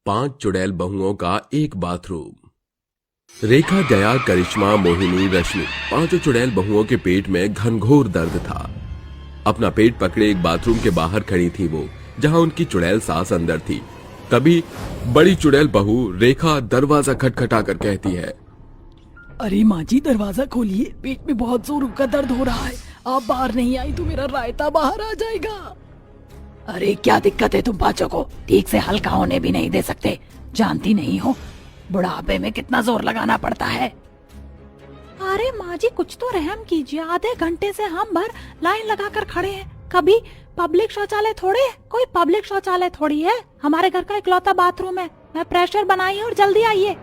5 चुड़ैल बहुओं का एक बाथरूम। रेखा, जया, करिश्मा, मोहिनी, रश्मि, 5 चुड़ैल बहुओं के पेट में घनघोर दर्द था। अपना पेट पकड़े एक बाथरूम के बाहर खड़ी थी वो, जहां उनकी चुड़ैल सास अंदर थी। तभी बड़ी चुड़ैल बहू रेखा दरवाजा खटखटा कर कहती है, अरे माँ जी, दरवाजा खोलिए, पेट में बहुत जोरों का दर्द हो रहा है। आप बाहर नहीं आई तो मेरा रायता बाहर आ जाएगा। अरे क्या दिक्कत है तुम पांचों को? ठीक से हल्का होने भी नहीं दे सकते, जानती नहीं हो बुढ़ापे में कितना जोर लगाना पड़ता है। अरे माँ जी, कुछ तो रहम कीजिए, आधे घंटे से हम भर लाइन लगा कर खड़े हैं। कभी पब्लिक शौचालय थोड़े है, कोई पब्लिक शौचालय थोड़ी है, हमारे घर का इकलौता बाथरूम है। मैं प्रेशर बनाइए और जल्दी आइए।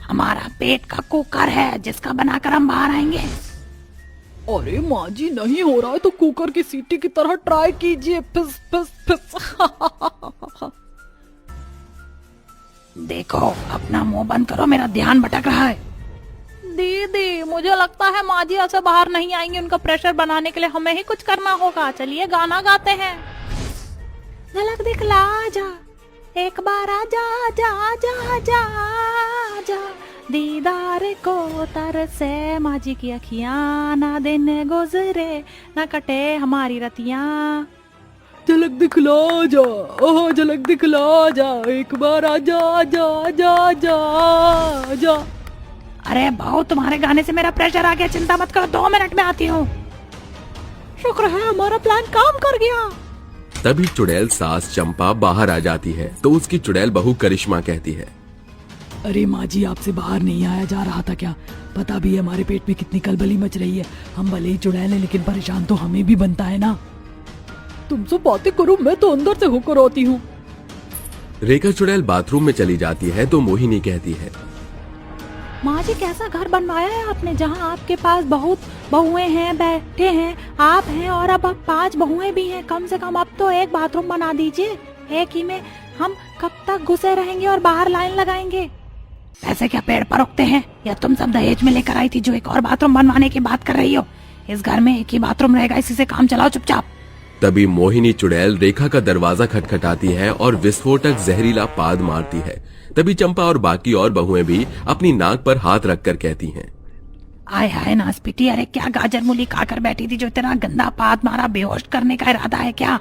हमारा पेट का कुकर है जिसका बनाकर हम बाहर आएंगे। अरे माँ जी, नहीं हो रहा है तो कुकर की सीटी की तरह ट्राई कीजिए। फिस फिस फिस। देखो, अपना मुंह बंद करो, मेरा ध्यान भटक रहा है। दीदी, मुझे लगता है माँ जी ऐसे बाहर नहीं आएंगे। उनका प्रेशर बनाने के लिए हमें ही कुछ करना होगा। चलिए गाना गाते हैं। झलक दिखला जा, एक बार आजा, जा जा जा जा, दीदार को तरसे माँ जी की अखियां, ना दिन गुजरे ना कटे हमारी रतियां। झलक दिखला जा, ओह झलक दिखला जा, एक बार आजा, जा जा जा जा। अरे बहू, तुम्हारे गाने से मेरा प्रेशर आ गया, चिंता मत करो, 2 मिनट में आती हूँ। शुक्र है हमारा प्लान काम कर गया। तभी चुड़ैल सास चंपा बाहर आ जाती है तो उसकी चुड़ैल बहू करिश्मा कहती है, अरे माँ जी, आपसे बाहर नहीं आया जा रहा था क्या? पता भी है हमारे पेट में कितनी कलबली मच रही है। हम भले ही चुड़ैल हैं, लेकिन परेशान तो हमें भी बनता है ना। तुमसे बातें करो, मैं तो अंदर से होकर आती हूँ। रेखा चुड़ैल बाथरूम में चली जाती है तो मोहिनी कहती है, माँ जी, कैसा घर बनवाया है आपने, जहाँ आपके पास बहुत बहुएं हैं, बैठे हैं, आप हैं और अब 5 बहुएं भी हैं। कम से कम अब तो एक बाथरूम बना दीजिए। एक ही में हम कब तक घुसे रहेंगे और बाहर लाइन लगाएंगे? ऐसे क्या पेड़ पर उगते हैं, या तुम सब दहेज में लेकर आई थी जो एक और बाथरूम बनवाने की बात कर रही हो? इस घर में एक ही बाथरूम रहेगा, इसी से काम चलाओ चुपचाप। तभी मोहिनी चुड़ैल रेखा का दरवाजा खटखटाती है और विस्फोटक जहरीला पाद मारती है। तभी चंपा और बाकी और बहुएं भी अपनी नाक पर हाथ रखकर कहती हैं, आय हाय नासपीटी, अरे क्या गाजर मूली खाकर बैठी थी जो इतना गंदा पाद मारा? बेहोश करने का इरादा है क्या?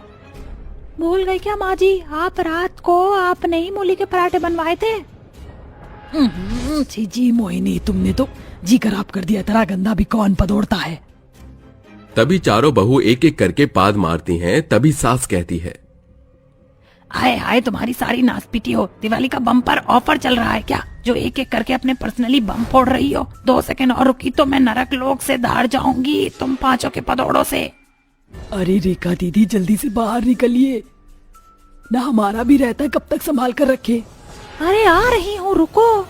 भूल गई क्या माँ जी, आप रात को आपने ही मूली के पराठे बनवाए थे। जी मोहिनी, तुमने तो जी खराब कर दिया। तेरा गंदा भी कौन पदोड़ता है? तभी चारों बहू एक एक करके पाद मारती हैं। तभी सास कहती है, हाय हाय, तुम्हारी सारी नासपीटी हो। दिवाली का बम्पर ऑफर चल रहा है क्या, जो एक एक करके अपने पर्सनली बम फोड़ रही हो? 2 सेकंड और रुकी तो मैं नरक लोक से धार जाऊंगी तुम 5 के पदोड़ों से। अरे रेखा दीदी, जल्दी से बाहर निकलिए ना, हमारा भी रहता है, कब तक संभाल कर रखे। अरे आ रही हूँ, रुको।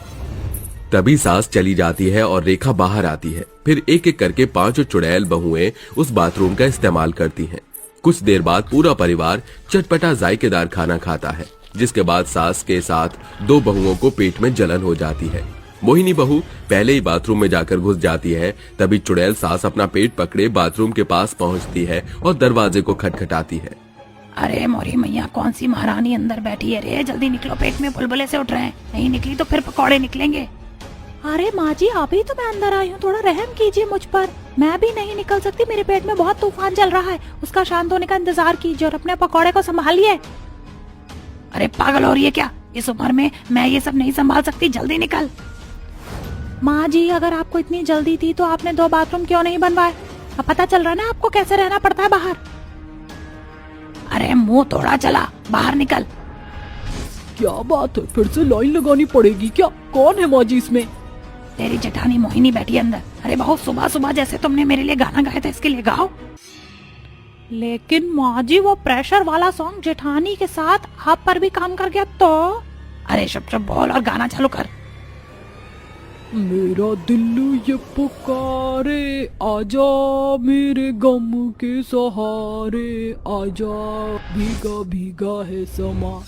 तभी सास चली जाती है और रेखा बाहर आती है। फिर एक एक करके 5 चुड़ैल बहुएं उस बाथरूम का इस्तेमाल करती हैं। कुछ देर बाद पूरा परिवार चटपटा जायकेदार खाना खाता है, जिसके बाद सास के साथ 2 बहुओं को पेट में जलन हो जाती है। मोहिनी बहू पहले ही बाथरूम में जाकर घुस जाती है। तभी चुड़ैल सास अपना पेट पकड़े बाथरूम के पास पहुंचती है और दरवाजे को खटखटाती है। अरे मोरी मैया, कौन सी महारानी अंदर बैठी है रे? जल्दी निकलो, पेट में बुलबुले से उठ रहे हैं। नहीं निकली तो फिर पकौड़े निकलेंगे। अरे माँ जी, अभी तो मैं अंदर आई हूँ, थोड़ा रहम कीजिए मुझ पर। मैं भी नहीं निकल सकती, मेरे पेट में बहुत तूफान चल रहा है। उसका शांत होने का इंतजार कीजिए और अपने पकौड़े को संभालिए। अरे पागल हो रही है क्या? इस उम्र में मैं ये सब नहीं संभाल सकती, जल्दी निकल। माँ जी, अगर आपको इतनी जल्दी थी तो आपने 2 बाथरूम क्यों नहीं बनवाए? अब पता चल रहा है ना आपको कैसे रहना पड़ता है बाहर। अरे मुंह थोड़ा चला, बाहर निकल। क्या बात है, फिर से लाइन लगानी पड़ेगी क्या? कौन है माँ जी इसमें? तेरी जेठानी मोहिनी बैठी अंदर। अरे बहुत सुबह सुबह जैसे तुमने मेरे लिए गाना गाया था, इसके लिए गाओ। लेकिन माँ जी, वो प्रेशर वाला सॉन्ग जेठानी के साथ आप पर भी काम कर गया तो? अरे चुप चुप बोल और गाना चालू कर। मेरा दिल ये पुकारे, आजा मेरे गम के सहारे, आजा भीगा भीगा है समा।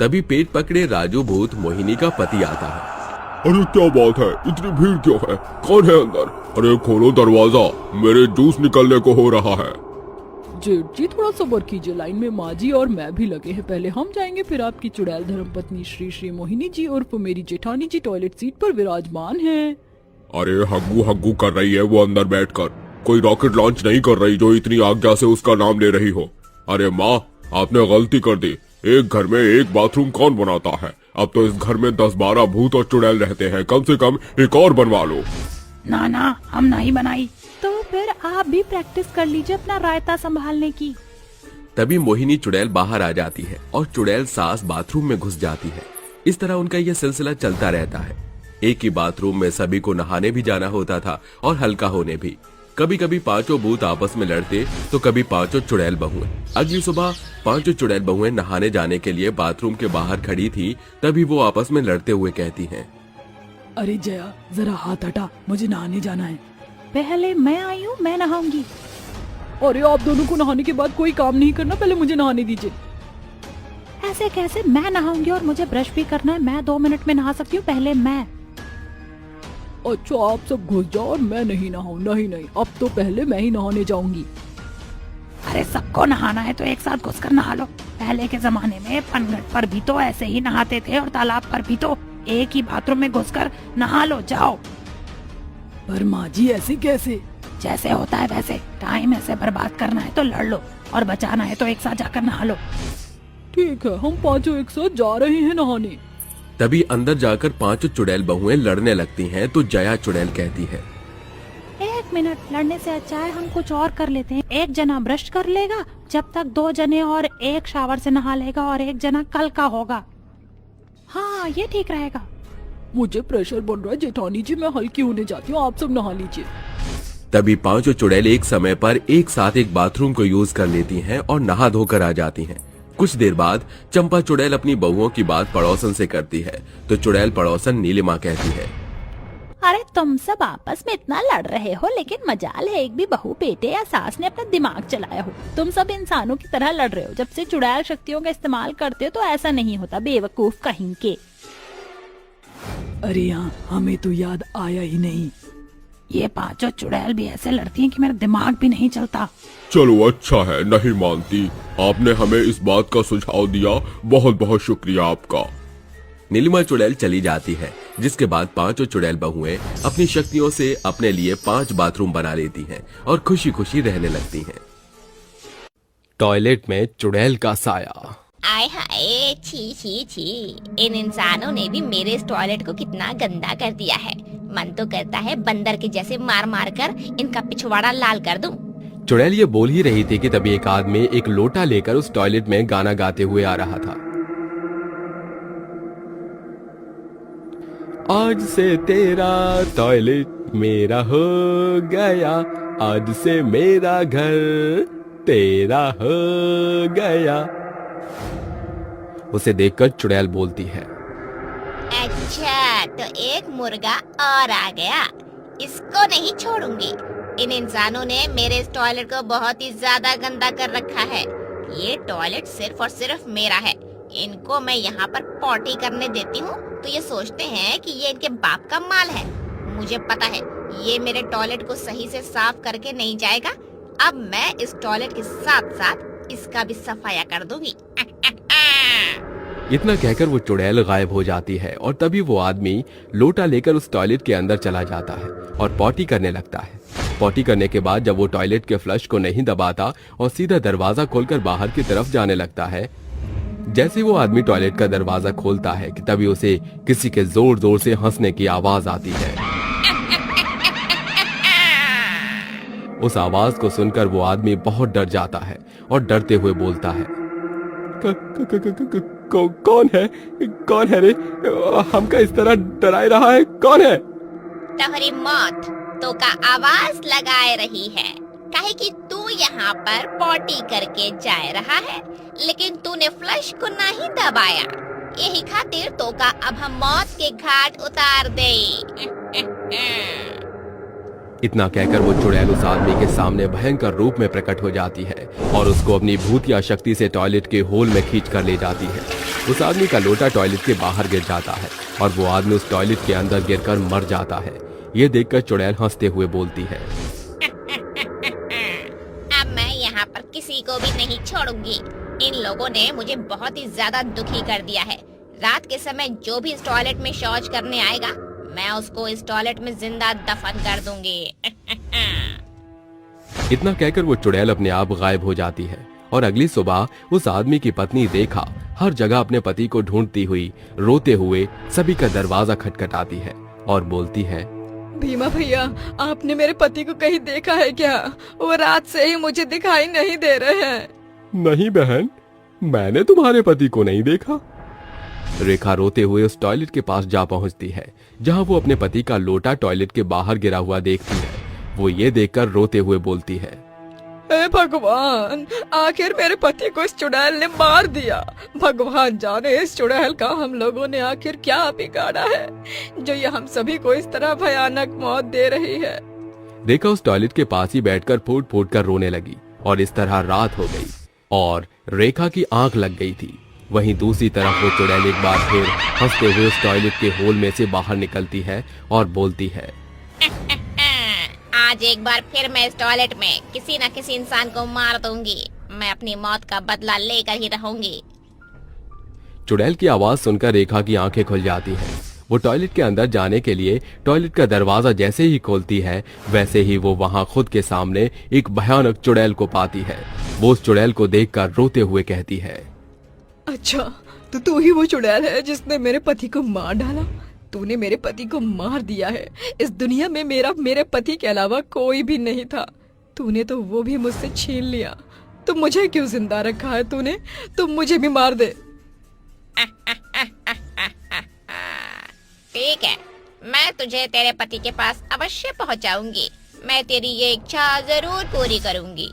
तभी पेट पकड़े राजू भूत मोहिनी का पति आता है। अरे क्या बात है, इतनी भीड़ क्यों है? कौन है अंदर? अरे खोलो दरवाजा, मेरे जूस निकलने को हो रहा है। जेठ जी थोड़ा सब्र कीजिए, लाइन में माँ जी और मैं भी लगे हैं। पहले हम जाएंगे, फिर आपकी चुड़ैल धर्मपत्नी श्री श्री मोहिनी जी उर्फ मेरी जेठानी जी टॉयलेट सीट पर विराजमान हैं। अरे हग्गू हग्गू कर रही है वो अंदर बैठकर, कोई रॉकेट लॉन्च नहीं कर रही जो इतनी आज्ञा से उसका नाम ले रही हो। अरे माँ, आपने गलती कर दी। एक घर में एक बाथरूम कौन बनाता है? अब तो इस घर में 10-12 भूत और चुड़ैल रहते हैं, कम से कम एक और बनवा लो। ना ना, हम नहीं बनाई। तो फिर आप भी प्रैक्टिस कर लीजिए अपना रायता संभालने की। तभी मोहिनी चुड़ैल बाहर आ जाती है और चुड़ैल सास बाथरूम में घुस जाती है। इस तरह उनका यह सिलसिला चलता रहता है। एक ही बाथरूम में सभी को नहाने भी जाना होता था और हल्का होने भी। कभी कभी पांचों भूत आपस में लड़ते तो कभी पांचों चुड़ैल बहुएं। अगली सुबह पांचों चुड़ैल बहुएं नहाने जाने के लिए बाथरूम के बाहर खड़ी थी। तभी वो आपस में लड़ते हुए कहती हैं, अरे जया जरा हाथ हटा, मुझे नहाने जाना है। पहले मैं आई हूँ, मैं नहाऊंगी। अरे आप दोनों को नहाने के बाद कोई काम नहीं करना, पहले मुझे नहाने दीजिए। ऐसे कैसे? मैं नहाऊंगी और मुझे ब्रश भी करना है। मैं 2 मिनट में नहा सकती हूँ, पहले मैं। अच्छा आप सब घुस जाओ और मैं नहीं नहाऊं। नहीं, अब तो पहले मैं ही नहाने जाऊंगी। अरे सबको नहाना है तो एक साथ घुसकर नहा लो। पहले के जमाने में पनघट पर भी तो ऐसे ही नहाते थे और तालाब पर भी तो एक ही बाथरूम में घुसकर नहा लो, जाओ। पर माँ जी ऐसे कैसे? जैसे होता है वैसे। टाइम ऐसे बर्बाद करना है तो लड़ लो और बचाना है तो एक साथ जाकर नहा लो। ठीक है, हम पांचों एक साथ जा रहे हैं नहाने। तभी अंदर जाकर पांचों चुड़ैल बहुएं लड़ने लगती हैं तो जया चुड़ैल कहती है, 1 मिनट, लड़ने से अच्छा है हम कुछ और कर लेते हैं। एक जना ब्रश कर लेगा, जब तक 2 जने और एक शावर से नहा लेगा और एक जना कल का होगा। हाँ, ये ठीक रहेगा। मुझे प्रेशर बन रहा है जेठानी जी, मैं हल्की होने जाती हूँ, आप सब नहा लीजिए। तभी पांचों चुड़ैल एक समय पर एक साथ एक बाथरूम को यूज कर लेती हैं और नहा धोकर आ जाती हैं। कुछ देर बाद चंपा चुड़ैल अपनी बहुओं की बात पड़ोसन से करती है तो चुड़ैल पड़ोसन नीलिमा कहती है, अरे तुम सब आपस में इतना लड़ रहे हो, लेकिन मजाल है एक भी बहू बेटे या सास ने अपना दिमाग चलाया हो। तुम सब इंसानों की तरह लड़ रहे हो। जब से चुड़ैल शक्तियों का इस्तेमाल करते हो तो ऐसा नहीं होता, बेवकूफ कहीं के। अरे यहाँ हमें तो याद आया ही नहीं। ये पांचों चुड़ैल भी ऐसे लड़ती हैं कि मेरा दिमाग भी नहीं चलता। चलो अच्छा है, नहीं मानती। आपने हमें इस बात का सुझाव दिया, बहुत बहुत शुक्रिया आपका। नीलिमा चुड़ैल चली जाती है, जिसके बाद पांचों चुड़ैल बहुएं अपनी शक्तियों से अपने लिए 5 बाथरूम बना लेती हैं और खुशी खुशी रहने लगती हैं। टॉयलेट में चुड़ैल का साया। आय हाय, छी छी छी, इन इंसानों ने भी मेरे इस टॉयलेट को कितना गंदा कर दिया है। मन तो करता है बंदर के जैसे मार मार कर इनका पिछवाड़ा लाल कर दूं। चुड़ैल ये बोल ही रही थी कि तभी एक आदमी एक लोटा लेकर उस टॉयलेट में गाना गाते हुए आ रहा था। आज से तेरा टॉयलेट मेरा हो गया, आज से मेरा घर तेरा हो गया। उसे देखकर चुड़ैल बोलती है, अच्छा तो एक मुर्गा और आ गया, इसको नहीं छोड़ूंगी। इन इंसानों ने मेरे इस टॉयलेट को बहुत ही ज्यादा गंदा कर रखा है। ये टॉयलेट सिर्फ और सिर्फ मेरा है। इनको मैं यहाँ पर पॉटी करने देती हूँ तो ये सोचते हैं कि ये इनके बाप का माल है। मुझे पता है ये मेरे टॉयलेट को सही से साफ करके नहीं जाएगा। अब मैं इस टॉयलेट के साथ साथ इसका भी सफाया कर दूंगी। इतना कहकर वो चुड़ैल गायब हो जाती है और तभी वो आदमी लोटा लेकर उस टॉयलेट के अंदर चला जाता है और पॉटी करने लगता है। पॉटी करने के बाद जब वो टॉयलेट के फ्लश को नहीं दबाता और सीधा दरवाजा खोलकर बाहर की तरफ जाने लगता है, जैसे वो आदमी टॉयलेट का दरवाजा खोलता है कि तभी उसे किसी के जोर जोर से हंसने की आवाज आती है। उस आवाज को सुनकर वो आदमी बहुत डर जाता है और डरते हुए बोलता है, कौन है रे? हमका इस तरह डराए रहा है, कौन है? तुम्हारी मौत तो का आवाज लगाए रही है, काहे कि तू यहाँ पर पॉटी करके जा रहा है, लेकिन तूने फ्लश को नहीं दबाया। यही खातिर तो का अब हम मौत के घाट उतार दे। इतना कहकर वो चुड़ैल उस आदमी के सामने भयंकर रूप में प्रकट हो जाती है और उसको अपनी भूतिया शक्ति से टॉयलेट के होल में खींच कर ले जाती है। उस आदमी का लोटा टॉयलेट के बाहर गिर जाता है और वो आदमी उस टॉयलेट के अंदर गिरकर मर जाता है। ये देखकर चुड़ैल हंसते हुए बोलती है, अब मैं यहाँ पर किसी नहीं छोड़ूंगी। इन लोगों ने मुझे बहुत ही ज्यादा दुखी कर दिया है। रात के समय जो भी इस टॉयलेट में शौच करने आएगा, मैं उसको इस टॉयलेट में जिंदा दफन कर दूंगी। इतना कहकर वो चुड़ैल अपने आप गायब हो जाती है और अगली सुबह उस आदमी की पत्नी रेखा हर जगह अपने पति को ढूंढती हुई रोते हुए सभी का दरवाजा खटखटाती है और बोलती है, भीमा भैया, आपने मेरे पति को कहीं देखा है क्या? वो रात से ही मुझे दिखाई नहीं दे रहे हैं। नहीं बहन, मैंने तुम्हारे पति को नहीं देखा। रेखा रोते हुए उस टॉयलेट के पास जा पहुंचती है जहां वो अपने पति का लोटा टॉयलेट के बाहर गिरा हुआ देखती है। वो ये देखकर रोते हुए बोलती है, हे भगवान, आखिर मेरे पति को इस चुड़ैल ने मार दिया। भगवान जाने इस चुड़ैल का हम लोगों ने आखिर क्या बिगाड़ा है जो ये हम सभी को इस तरह भयानक मौत दे रही है। रेखा उस टॉयलेट के पास ही बैठकर फूट फूट कर रोने लगी और इस तरह रात हो गई और रेखा की आंख लग गई थी। वहीं दूसरी तरफ वो चुड़ैल एक बार फिर हंसते हुए उस टॉयलेट के होल में से बाहर निकलती है और बोलती है, आज एक बार फिर मैं इस टॉयलेट में किसी न किसी इंसान को मार दूंगी। मैं अपनी मौत का बदला लेकर ही रहूंगी। चुड़ैल की आवाज सुनकर रेखा की आंखें खुल जाती हैं। वो टॉयलेट के अंदर जाने के लिए टॉयलेट का दरवाजा जैसे ही खोलती है, वैसे ही वो वहां खुद के सामने एक भयानक चुड़ैल को पाती है। वो उस चुड़ैल को देखकर रोते हुए कहती है, अच्छा, तो तू ही वो चुड़ैल है जिसने मेरे पति को मार डाला। तूने मेरे पति को मार दिया है। इस दुनिया में मेरे पति के अलावा कोई भी नहीं था। तूने तो वो भी मुझसे छीन लिया। तो मुझे क्यों जिंदा रखा है तूने? तुम मुझे भी मार दे। ठीक है, मैं तुझे तेरे पति के पास अवश्य पहुंचाऊंगी। मैं तेरी ये इच्छा जरूर पूरी करूंगी।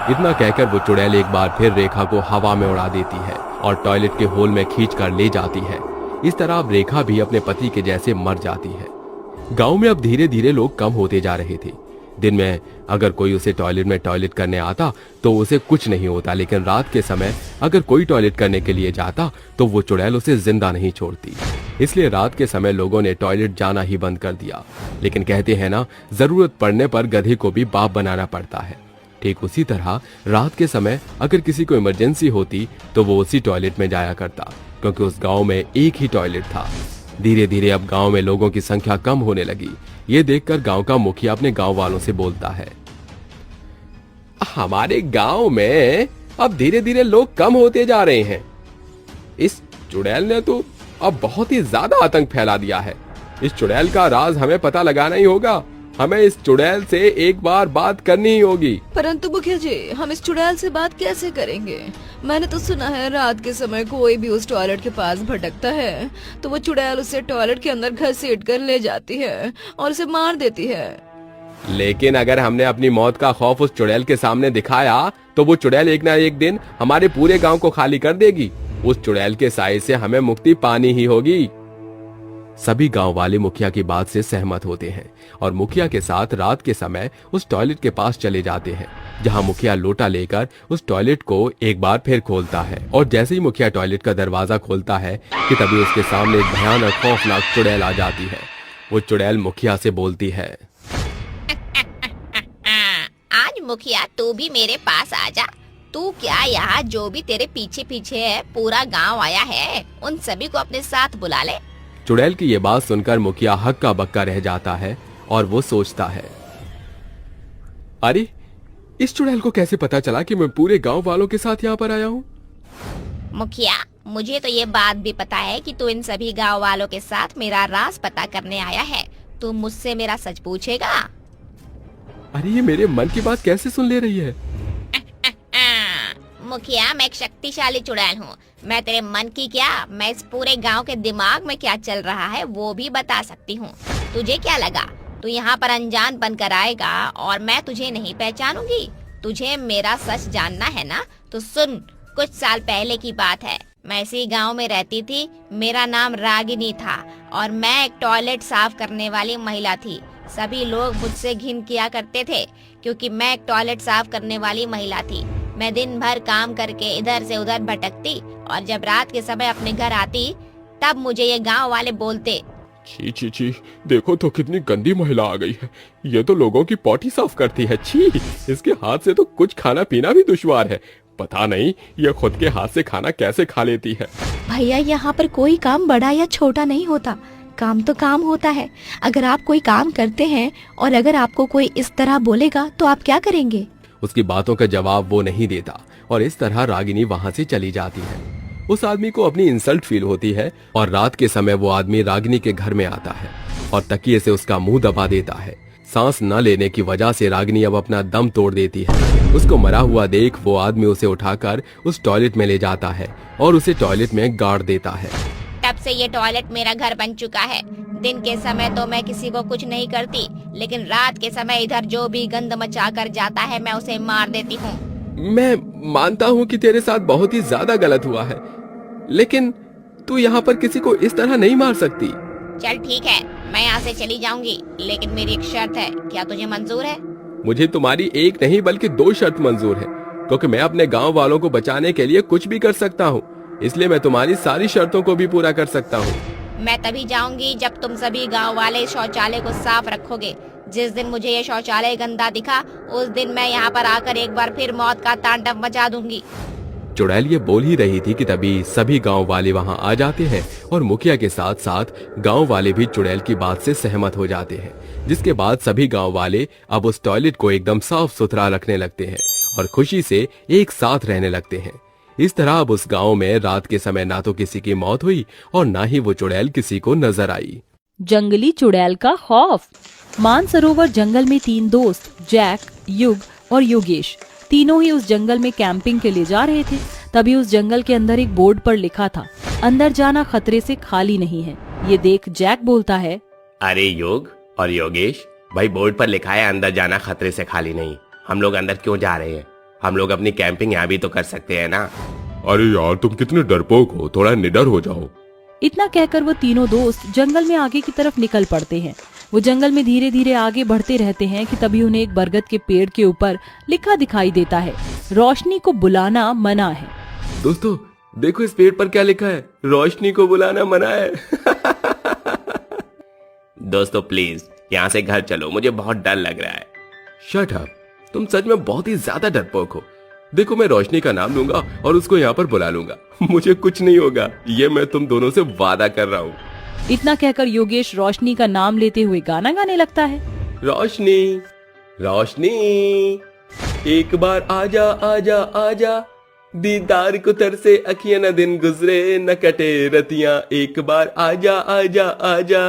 इतना कहकर वो चुड़ैल एक बार फिर रेखा को हवा में उड़ा देती है और टॉयलेट के होल में खींचकर ले जाती है। इस तरह अब रेखा भी अपने पति के जैसे मर जाती है। गांव में अब धीरे धीरे लोग कम होते जा रहे थे। दिन में अगर कोई उसे टॉयलेट में टॉयलेट करने आता तो उसे कुछ नहीं होता, लेकिन रात के समय अगर कोई टॉयलेट करने के लिए जाता तो वो चुड़ैल उसे जिंदा नहीं छोड़ती। इसलिए रात के समय लोगों ने टॉयलेट जाना ही बंद कर दिया। लेकिन कहते हैं ना, जरूरत पड़ने पर गधे को भी बाप बनाना पड़ता है। ठीक उसी तरह रात के समय अगर किसी को इमरजेंसी होती तो वो उसी टॉयलेट में जाया करता, क्योंकि उस गांव में एक ही टॉयलेट था। धीरे धीरे अब गांव में लोगों की संख्या कम होने लगी। ये देखकर गांव का मुखिया अपने गांव वालों से बोलता है, हमारे गांव में अब धीरे धीरे लोग कम होते जा रहे हैं। इस चुड़ैल ने तो अब बहुत ही ज्यादा आतंक फैला दिया है। इस चुड़ैल का राज हमें पता लगाना ही होगा। हमें इस चुड़ैल से एक बार बात करनी ही होगी। परंतु मुखिया जी, हम इस चुड़ैल से बात कैसे करेंगे? मैंने तो सुना है रात के समय कोई भी उस टॉयलेट के पास भटकता है तो वो चुड़ैल उसे टॉयलेट के अंदर घसीट कर ले जाती है और उसे मार देती है। लेकिन अगर हमने अपनी मौत का खौफ उस चुड़ैल के सामने दिखाया तो वो चुड़ैल एक ना एक दिन हमारे पूरे गांव को खाली कर देगी। उस चुड़ैल के साए से हमें मुक्ति पानी ही होगी। सभी गांव वाले मुखिया की बात से सहमत होते हैं और मुखिया के साथ रात के समय उस टॉयलेट के पास चले जाते हैं, जहां मुखिया लोटा लेकर उस टॉयलेट को एक बार फिर खोलता है। और जैसे ही मुखिया टॉयलेट का दरवाजा खोलता है कि तभी उसके सामने एक भयानक खौफनाक चुड़ैल आ जाती है। वो चुड़ैल मुखिया से बोलती है, आज मुखिया तू भी मेरे पास आ जा। तू क्या यहाँ जो भी तेरे पीछे पीछे है पूरा गांव आया है, उन सभी को अपने साथ बुला ले। चुड़ैल की ये बात सुनकर मुखिया हक्का बक्का रह जाता है और वो सोचता है, अरे इस चुड़ैल को कैसे पता चला कि मैं पूरे गांव वालों के साथ यहाँ पर आया हूँ? मुखिया, मुझे तो ये बात भी पता है कि तू इन सभी गांव वालों के साथ मेरा राज पता करने आया है। तू मुझसे मेरा सच पूछेगा? अरे ये मेरे मन की बात कैसे सुन ले रही है? मुखिया, मैं एक शक्तिशाली चुड़ैल हूँ। मैं तेरे मन की क्या, मैं इस पूरे गांव के दिमाग में क्या चल रहा है वो भी बता सकती हूँ। तुझे क्या लगा तू यहाँ पर अनजान बनकर आएगा और मैं तुझे नहीं पहचानूंगी? तुझे मेरा सच जानना है ना, तो सुन। कुछ साल पहले की बात है, मैं इसी गांव में रहती थी। मेरा नाम रागिनी था और मैं एक टॉयलेट साफ करने वाली महिला थी। सभी लोग मुझसे घिन किया करते थे क्योंकि मैं एक टॉयलेट साफ करने वाली महिला थी। मैं दिन भर काम करके इधर से उधर भटकती और जब रात के समय अपने घर आती तब मुझे ये गांव वाले बोलते, छी छी छी, देखो तो कितनी गंदी महिला आ गई है। ये तो लोगों की पॉटी साफ करती है। छी, इसके हाथ से तो कुछ खाना पीना भी दुश्वार है। पता नहीं ये खुद के हाथ से खाना कैसे खा लेती है। भैया यहाँ पर कोई काम बड़ा या छोटा नहीं होता, काम तो काम होता है। अगर आप कोई काम करते हैं और अगर आपको कोई इस तरह बोलेगा तो आप क्या करेंगे? उसकी बातों का जवाब वो नहीं देता और इस तरह रागिनी वहाँ से चली जाती है। उस आदमी को अपनी इंसल्ट फील होती है और रात के समय वो आदमी रागिनी के घर में आता है और तकिए से उसका मुंह दबा देता है। सांस न लेने की वजह से रागिनी अब अपना दम तोड़ देती है। उसको मरा हुआ देख वो आदमी उसे उठाकर उस टॉयलेट में ले जाता है और उसे टॉयलेट में गाड़ देता है। तब से ये टॉयलेट मेरा घर बन चुका है। दिन के समय तो मैं किसी को कुछ नहीं करती, लेकिन रात के समय इधर जो भी गंद मचा कर जाता है मैं उसे मार देती हूँ। मैं मानता हूँ कि तेरे साथ बहुत ही ज्यादा गलत हुआ है, लेकिन तू यहाँ पर किसी को इस तरह नहीं मार सकती। चल ठीक है, मैं यहाँ से चली जाऊंगी, लेकिन मेरी एक शर्त है। क्या तुझे मंजूर है? मुझे तुम्हारी एक नहीं बल्कि 2 शर्त मंजूर है, क्योंकि मैं अपने गांव वालों को बचाने के लिए कुछ भी कर सकता हूँ, इसलिए मैं तुम्हारी सारी शर्तों को भी पूरा कर सकता हूँ। मैं तभी जाऊंगी जब तुम सभी गांव वाले शौचालय को साफ रखोगे। जिस दिन मुझे ये शौचालय गंदा दिखा उस दिन मैं यहाँ पर आकर एक बार फिर मौत का तांडव मचा दूंगी। चुड़ैल ये बोल ही रही थी कि तभी सभी गांव वाले वहां आ जाते हैं और मुखिया के साथ साथ गांव वाले भी चुड़ैल की बात से सहमत हो जाते हैं, जिसके बाद सभी गांव वाले अब उस टॉयलेट को एकदम साफ सुथरा रखने लगते हैं और खुशी से एक साथ रहने लगते हैं। इस तरह अब उस गांव में रात के समय ना तो किसी की मौत हुई और ना ही वो चुड़ैल किसी को नजर आई। जंगली चुड़ैल का खौफ। मानसरोवर जंगल में 3 दोस्त जैक, युग और योगेश तीनों ही उस जंगल में कैंपिंग के लिए जा रहे थे। तभी उस जंगल के अंदर एक बोर्ड पर लिखा था, अंदर जाना खतरे से खाली नहीं है। ये देख जैक बोलता है, अरे योग और योगेश भाई, बोर्ड पर लिखा है अंदर जाना खतरे से खाली नहीं, हम लोग अंदर क्यों जा रहे हैं? हम लोग अपनी कैंपिंग यहाँ भी तो कर सकते हैं ना। अरे यार तुम कितने डरपोक हो, थोड़ा निडर हो जाओ। इतना कहकर वो तीनों दोस्त जंगल में आगे की तरफ निकल पड़ते हैं। वो जंगल में धीरे धीरे आगे बढ़ते रहते हैं कि तभी उन्हें एक बरगद के पेड़ के ऊपर लिखा दिखाई देता है, रोशनी को बुलाना मना है। दोस्तों देखो इस पेड़ पर क्या लिखा है, रोशनी को बुलाना मना है। दोस्तों प्लीज यहाँ से घर चलो, मुझे बहुत डर लग रहा है। शट अप, तुम सच में बहुत ही ज्यादा डरपोक हो। देखो मैं रोशनी का नाम लूंगा और उसको यहाँ पर बुला लूंगा, मुझे कुछ नहीं होगा, ये मैं तुम दोनों से वादा कर रहा हूँ। इतना कहकर योगेश रोशनी का नाम लेते हुए गाना गाने लगता है। रोशनी रोशनी एक बार आजा आजा आजा, दीदार को तरसे अखियां, न दिन गुजरे न कटे रतियां, एक बार आजा आजा आजा।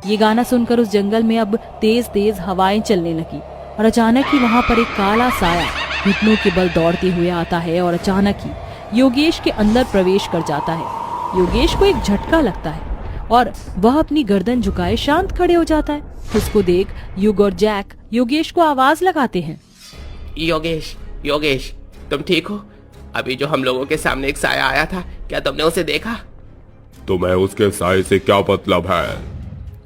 ये गाना सुनकर उस जंगल में अब तेज तेज हवाएं चलने लगी और अचानक ही वहाँ पर एक काला साया घुटनों के बल दौड़ते हुए आता है और अचानक ही योगेश के अंदर प्रवेश कर जाता है। योगेश को एक झटका लगता है और वह अपनी गर्दन झुकाए शांत खड़े हो जाता है। उसको देख युग और जैक योगेश को आवाज लगाते हैं, योगेश योगेश तुम ठीक हो? अभी जो हम लोगों के सामने एक साया आया था, क्या तुमने उसे देखा? तुम्हें उसके साए से क्या मतलब है?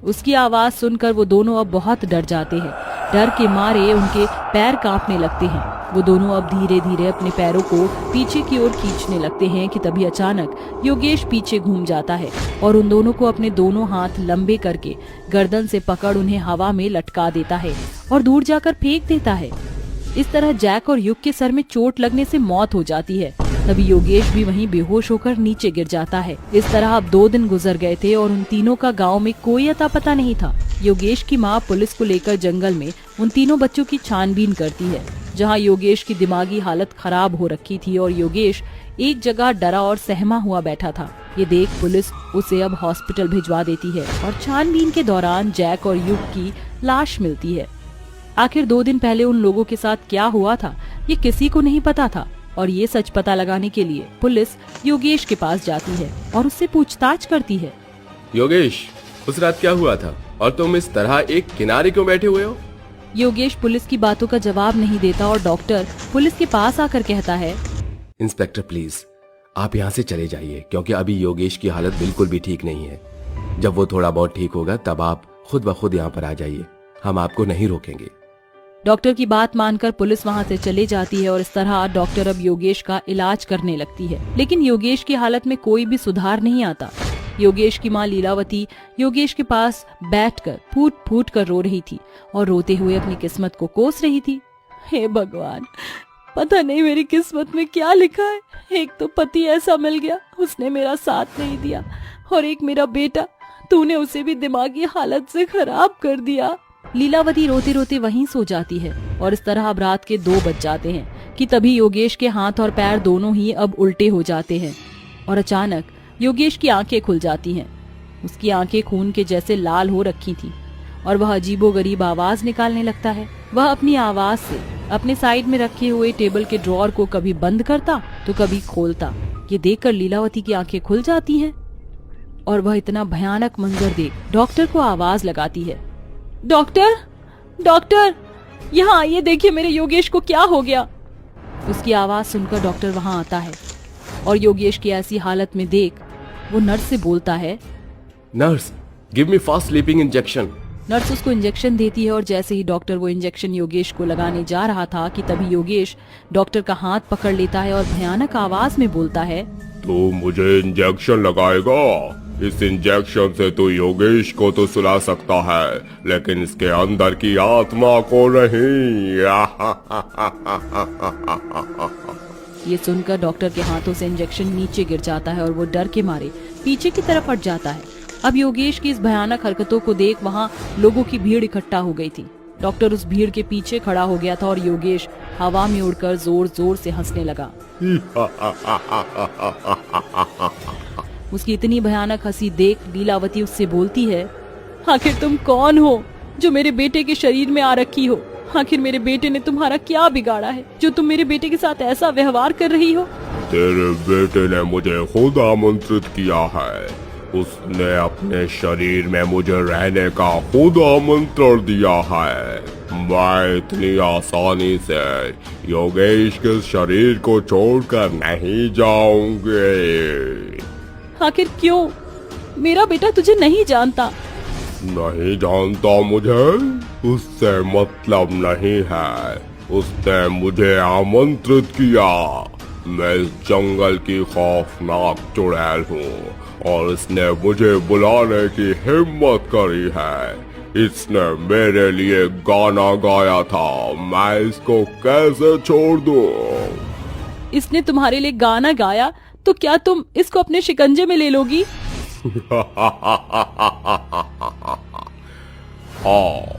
उसकी आवाज सुनकर वो दोनों अब बहुत डर जाते हैं। डर के मारे उनके पैर कांपने लगते हैं। वो दोनों अब धीरे धीरे अपने पैरों को पीछे की ओर खींचने लगते हैं कि तभी अचानक योगेश पीछे घूम जाता है और उन दोनों को अपने दोनों हाथ लंबे करके गर्दन से पकड़ उन्हें हवा में लटका देता है और दूर जाकर फेंक देता है। इस तरह जैक और युग के सर में चोट लगने से मौत हो जाती है। तभी योगेश भी वहीं बेहोश होकर नीचे गिर जाता है। इस तरह अब 2 दिन गुजर गए थे और उन तीनों का गांव में कोई अता पता नहीं था। योगेश की माँ पुलिस को लेकर जंगल में उन तीनों बच्चों की छानबीन करती है, जहां योगेश की दिमागी हालत खराब हो रखी थी और योगेश एक जगह डरा और सहमा हुआ बैठा था। ये देख पुलिस उसे अब हॉस्पिटल भिजवा देती है और छानबीन के दौरान जैक और युग की लाश मिलती है। आखिर 2 दिन पहले उन लोगों के साथ क्या हुआ था ये किसी को नहीं पता था और ये सच पता लगाने के लिए पुलिस योगेश के पास जाती है और उससे पूछताछ करती है। योगेश उस रात क्या हुआ था और तुम इस तरह एक किनारे क्यों बैठे हुए हो? योगेश पुलिस की बातों का जवाब नहीं देता और डॉक्टर पुलिस के पास आकर कहता है, इंस्पेक्टर प्लीज आप यहाँ से चले जाइए, क्योंकि अभी योगेश की हालत बिल्कुल भी ठीक नहीं है। जब वो थोड़ा बहुत ठीक होगा तब आप खुद ब खुद यहाँ पर आ जाइए, हम आपको नहीं रोकेंगे। डॉक्टर की बात मानकर पुलिस वहां से चले जाती है और इस तरह डॉक्टर अब योगेश का इलाज करने लगती है, लेकिन योगेश की हालत में कोई भी सुधार नहीं आता। योगेश की माँ लीलावती योगेश के पास बैठकर फूट फूट कर रो रही थी और रोते हुए अपनी किस्मत को कोस रही थी। हे भगवान, पता नहीं मेरी किस्मत में क्या लिखा है। एक तो पति ऐसा मिल गया, उसने मेरा साथ नहीं दिया, और एक मेरा बेटा, तूने उसे भी दिमागी हालत से खराब कर दिया। लीलावती रोते रोते वहीं सो जाती है और इस तरह अब रात के 2 बज जाते हैं कि तभी योगेश के हाथ और पैर दोनों ही अब उल्टे हो जाते हैं और अचानक योगेश की आंखें खुल जाती हैं। उसकी आंखें खून के जैसे लाल हो रखी थी और वह अजीबोगरीब आवाज निकालने लगता है। वह अपनी आवाज से अपने साइड में रखे हुए टेबल के ड्रॉअर को कभी बंद करता तो कभी खोलता। ये देखकर लीलावती की आंखें खुल जाती हैं और वह इतना भयानक मंजर देख डॉक्टर को आवाज लगाती है। डॉक्टर, डॉक्टर, यहाँ आइए, देखिए मेरे योगेश को क्या हो गया। उसकी आवाज सुनकर डॉक्टर वहाँ आता है और योगेश की ऐसी हालत में देख वो नर्स से बोलता है, nurse, give me fast sleeping injection. Nurse उसको इंजेक्शन देती है और जैसे ही डॉक्टर वो इंजेक्शन योगेश को लगाने जा रहा था कि तभी योगेश डॉक्टर का हाथ पकड़ लेता है और भयानक आवाज में बोलता है, तू मुझे इंजेक्शन लगाएगा? इस इंजेक्शन से तू योगेश को तो सुला सकता है, लेकिन इसके अंदर की आत्मा को नहीं। ये सुनकर डॉक्टर के हाथों से इंजेक्शन नीचे गिर जाता है और वो डर के मारे पीछे की तरफ हट जाता है। अब योगेश की इस भयानक हरकतों को देख वहाँ लोगों की भीड़ इकट्ठा हो गई थी। डॉक्टर उस भीड़ के पीछे खड़ा हो गया था और योगेश हवा में उड़कर जोर जोर से हंसने लगा। उसकी इतनी भयानक हंसी देख लीलावती उससे बोलती है, आखिर तुम कौन हो जो मेरे बेटे के शरीर में आ रखी हो? आखिर मेरे बेटे ने तुम्हारा क्या बिगाड़ा है जो तुम मेरे बेटे के साथ ऐसा व्यवहार कर रही हो? तेरे बेटे ने मुझे खुद आमंत्रित किया है। उसने अपने शरीर में मुझे रहने का खुद आमंत्रण दिया है। मैं इतनी आसानी से योगेश के शरीर को छोड़कर नहीं जाऊंगी। आखिर क्यों? मेरा बेटा तुझे नहीं जानता। नहीं जानता मुझे, उससे मतलब नहीं है। उसने मुझे आमंत्रित किया। मैं इस जंगल की खौफनाक चुड़ैल हूँ और इसने मुझे बुलाने की हिम्मत करी है। इसने मेरे लिए गाना गाया था, मैं इसको कैसे छोड़ दूँ? इसने तुम्हारे लिए गाना गाया तो क्या तुम इसको अपने शिकंजे में ले लोगी? हाँ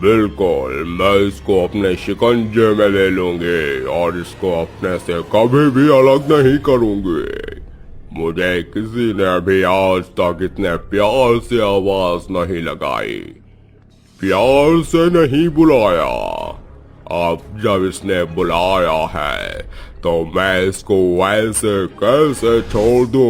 बिल्कुल, मैं इसको अपने शिकंजे में ले लूंगी और इसको अपने से कभी भी अलग नहीं करूंगी। मुझे किसी ने भी आज तक इतने प्यार से आवाज नहीं लगाई, प्यार से नहीं बुलाया। अब जब इसने बुलाया है तो मैं इसको वैसे कैसे छोड़ दूं?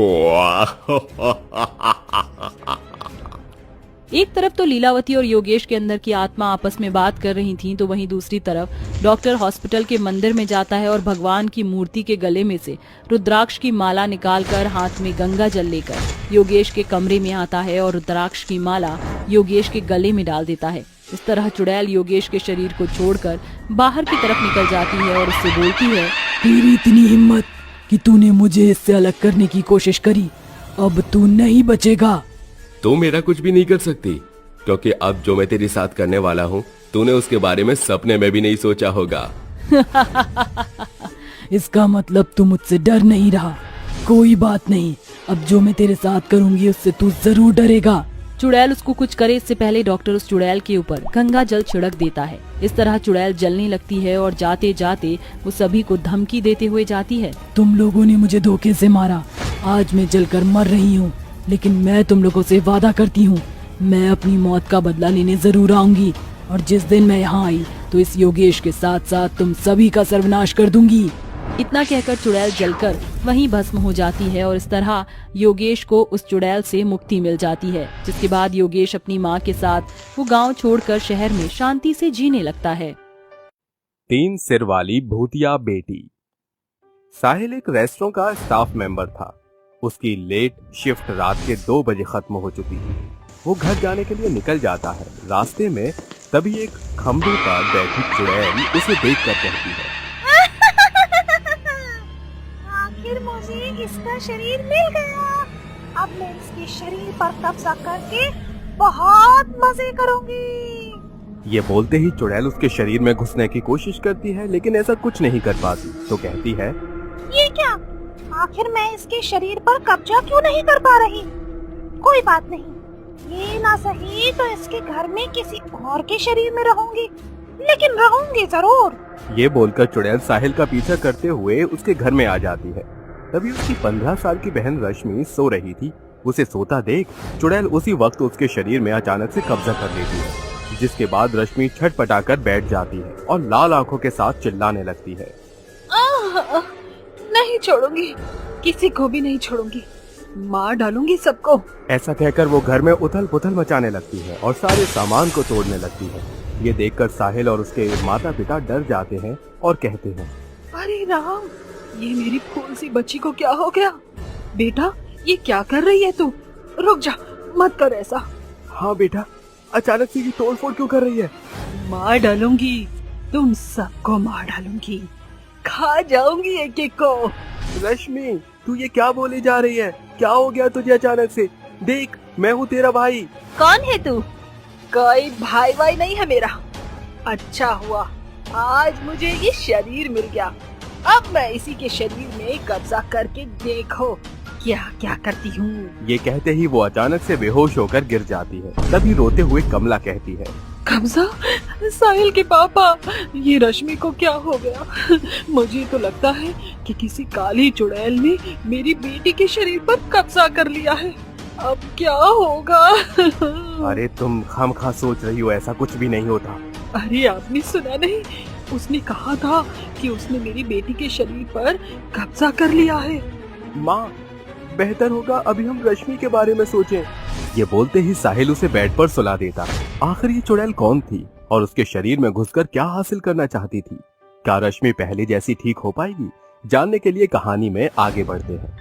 एक तरफ तो लीलावती और योगेश के अंदर की आत्मा आपस में बात कर रही थी, तो वहीं दूसरी तरफ डॉक्टर हॉस्पिटल के मंदिर में जाता है और भगवान की मूर्ति के गले में से रुद्राक्ष की माला निकालकर हाथ में गंगा जल लेकर योगेश के कमरे में आता है और रुद्राक्ष की माला योगेश के गले में डाल देता है। इस तरह चुड़ैल योगेश के शरीर को छोड़कर बाहर की तरफ निकल जाती है और उससे बोलती है, तेरी इतनी हिम्मत कि तूने मुझे इससे अलग करने की कोशिश करी, अब तू नहीं बचेगा। तू मेरा कुछ भी नहीं कर सकती, क्योंकि अब जो मैं तेरे साथ करने वाला हूँ तूने उसके बारे में सपने में भी नहीं सोचा होगा। इसका मतलब तू मुझसे डर नहीं रहा। कोई बात नहीं, अब जो मैं तेरे साथ करूंगी उससे तू जरूर डरेगा। चुड़ैल उसको कुछ करे इससे पहले डॉक्टर उस चुड़ैल के ऊपर गंगा जल छिड़क देता है। इस तरह चुड़ैल जलने लगती है और जाते जाते वो सभी को धमकी देते हुए जाती है, तुम लोगों ने मुझे धोखे से मारा, आज मैं जलकर मर रही हूँ, लेकिन मैं तुम लोगों से वादा करती हूँ मैं अपनी मौत का बदला लेने जरूर आऊंगी, और जिस दिन मैं यहाँ आई तो इस योगेश के साथ साथ तुम सभी का सर्वनाश कर दूंगी। इतना कहकर चुड़ैल जलकर वहीं भस्म हो जाती है और इस तरह योगेश को उस चुड़ैल से मुक्ति मिल जाती है, जिसके बाद योगेश अपनी माँ के साथ वो गांव छोड़कर शहर में शांति से जीने लगता है। 3 सिर वाली भूतिया बेटी। साहिल एक रेस्टोरेंट का स्टाफ मेंबर था। उसकी लेट शिफ्ट रात के 2 बजे खत्म हो चुकी थी। वो घर जाने के लिए निकल जाता है। रास्ते में तभी एक खंभे पर बैठी चुड़ैल उसे देखकर कहती है, आखिर मुझे इसका शरीर मिल गया। अब मैं इसके शरीर पर कब्जा करके बहुत मजे करूंगी। ये बोलते ही चुड़ैल उसके शरीर में घुसने की कोशिश करती है, लेकिन ऐसा कुछ नहीं कर पाती। तो कहती है, ये क्या, आखिर मैं इसके शरीर पर कब्जा क्यों नहीं कर पा रही? कोई बात नहीं, ये ना सही तो इसके घर में किसी और के शरीर में रहूंगी, लेकिन रहूंगी जरूर। ये बोलकर चुड़ैल साहिल का पीछा करते हुए उसके घर में आ जाती है। तभी उसकी 15 साल की बहन रश्मि सो रही थी। उसे सोता देख चुड़ैल उसी वक्त उसके शरीर में अचानक से कब्जा कर लेती है, जिसके बाद रश्मि छटपटाकर बैठ जाती है और लाल आंखों के साथ चिल्लाने लगती है। नहीं छोड़ूंगी, किसी को भी नहीं छोड़ूंगी, मार डालूंगी सबको। ऐसा कहकर वो घर में उथल पुथल मचाने लगती है और सारे सामान को तोड़ने लगती है। ये देखकर साहिल और उसके माता पिता डर जाते हैं और कहते हैं, अरे राम, ये मेरी फूल सी बच्ची को क्या हो गया? बेटा, ये क्या कर रही है तू? रुक जा, मत कर ऐसा। हाँ बेटा, अचानक से ये तोड़ फोड़ क्यों कर रही है? मार डालूंगी, तुम सबको मार डालूंगी, खा जाऊंगी एक एक को। रश्मि, तू ये क्या बोली जा रही है? क्या हो गया तुझे अचानक से? देख, मैं हूँ तेरा भाई। कौन है तू? कोई भाई भाई नहीं है मेरा। अच्छा हुआ आज मुझे ये शरीर मिल गया, अब मैं इसी के शरीर में कब्जा करके देखो क्या क्या करती हूँ। ये कहते ही वो अचानक से बेहोश होकर गिर जाती है। तभी रोते हुए कमला कहती है, कब्जा? साहिल के पापा, ये रश्मि को क्या हो गया? मुझे तो लगता है कि किसी काली चुड़ैल ने मेरी बेटी के शरीर पर कब्जा कर लिया है। अब क्या होगा? अरे तुम खामखा सोच रही हो, ऐसा कुछ भी नहीं होता। अरे आपने सुना नहीं, उसने कहा था कि उसने मेरी बेटी के शरीर पर कब्जा कर लिया है। माँ, बेहतर होगा अभी हम रश्मि के बारे में सोचें। ये बोलते ही साहिल उसे बेड पर सुला देता। आखिर ये चुड़ैल कौन थी और उसके शरीर में घुसकर क्या हासिल करना चाहती थी? क्या रश्मि पहले जैसी ठीक हो पाएगी? जानने के लिए कहानी में आगे बढ़ते हैं।